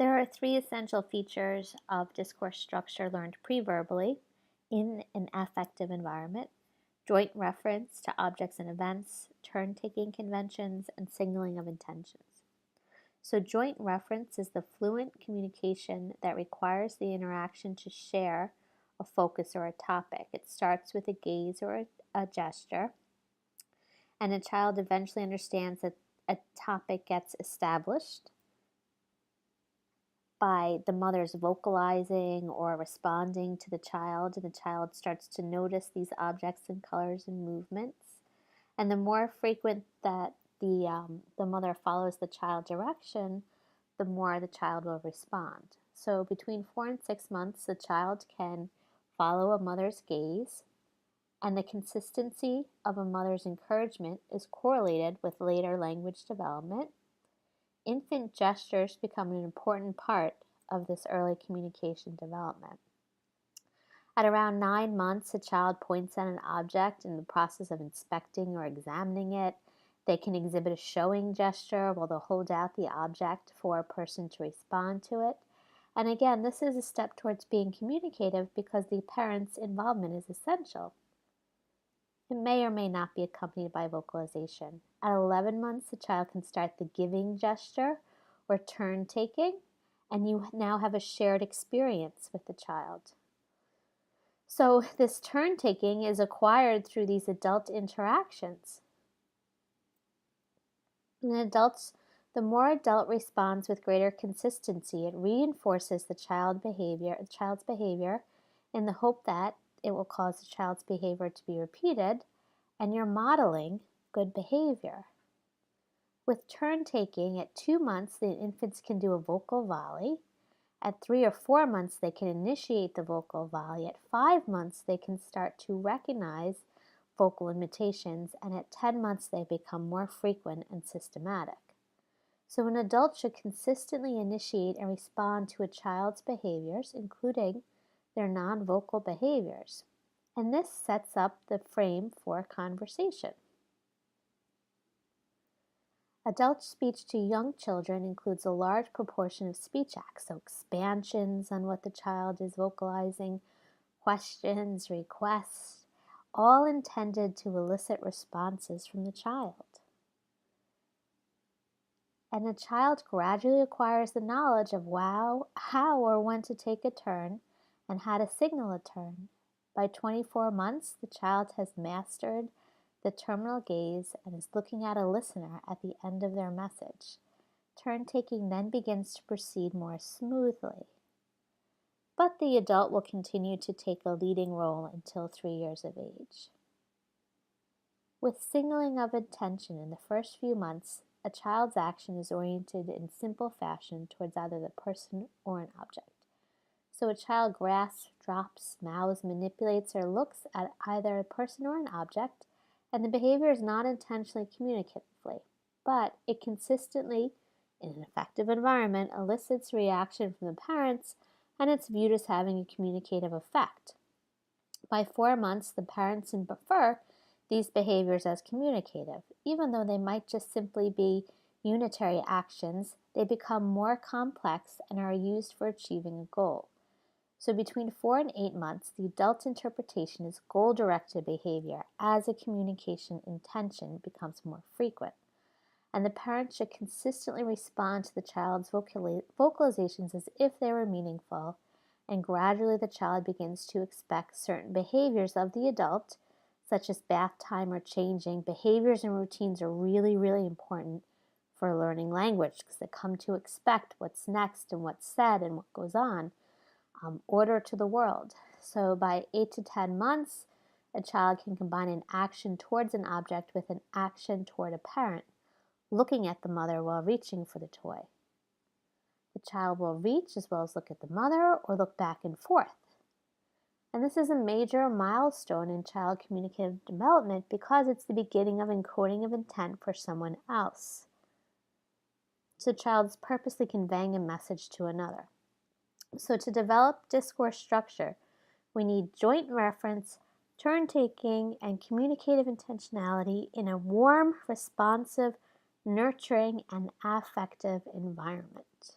There are three essential features of discourse structure learned pre-verbally in an affective environment: joint reference to objects and events, turn-taking conventions, and signaling of intentions. So joint reference is the fluent communication that requires the interaction to share a focus or a topic. It starts with a gaze or a gesture, and a child eventually understands that a topic gets established by the mother's vocalizing or responding to the child, and the child starts to notice these objects and colors and movements. And the more frequent that the mother follows the child's direction, the more the child will respond. So between 4 and 6 months, the child can follow a mother's gaze, and the consistency of a mother's encouragement is correlated with later language development. Infant gestures become an important part of this early communication development. At around 9 months, a child points at an object in the process of inspecting or examining it. They can exhibit a showing gesture while they'll hold out the object for a person to respond to it. And again, this is a step towards being communicative because the parent's involvement is essential. It may or may not be accompanied by vocalization. At 11 months, the child can start the giving gesture or turn taking, and you now have a shared experience with the child. So this turn taking is acquired through these adult interactions. The more adult responds with greater consistency, it reinforces the child's behavior in the hope that it will cause the child's behavior to be repeated, and you're modeling good behavior. With turn taking, at 2 months, the infants can do a vocal volley. At 3 or 4 months, they can initiate the vocal volley. At 5 months, they can start to recognize vocal imitations, and at 10 months, they become more frequent and systematic. So an adult should consistently initiate and respond to a child's behaviors, including their non-vocal behaviors. And this sets up the frame for conversation. Adult speech to young children includes a large proportion of speech acts, so expansions on what the child is vocalizing, questions, requests, all intended to elicit responses from the child. And the child gradually acquires the knowledge of how or when to take a turn and how to signal a turn. By 24 months, the child has mastered the terminal gaze and is looking at a listener at the end of their message. Turn-taking then begins to proceed more smoothly. But the adult will continue to take a leading role until 3 years of age. With signaling of intention in the first few months, a child's action is oriented in simple fashion towards either the person or an object. So a child grasps, drops, mouths, manipulates, or looks at either a person or an object, and the behavior is not intentionally communicatively, but it consistently, in an effective environment, elicits reaction from the parents, and it's viewed as having a communicative effect. By 4 months, the parents infer these behaviors as communicative. Even though they might just simply be unitary actions, they become more complex and are used for achieving a goal. So between 4 and 8 months, the adult interpretation is goal-directed behavior as a communication intention becomes more frequent. And the parent should consistently respond to the child's vocalizations as if they were meaningful, and gradually the child begins to expect certain behaviors of the adult, such as bath time or changing. Behaviors and routines are really, really important for learning language because they come to expect what's next and what's said and what goes on. Order to the world. So by 8 to 10 months, a child can combine an action towards an object with an action toward a parent, looking at the mother while reaching for the toy. The child will reach as well as look at the mother or look back and forth. And this is a major milestone in child communicative development because it's the beginning of encoding of intent for someone else. So the child is purposely conveying a message to another. So to develop discourse structure, we need joint reference, turn-taking, and communicative intentionality in a warm, responsive, nurturing, and affective environment.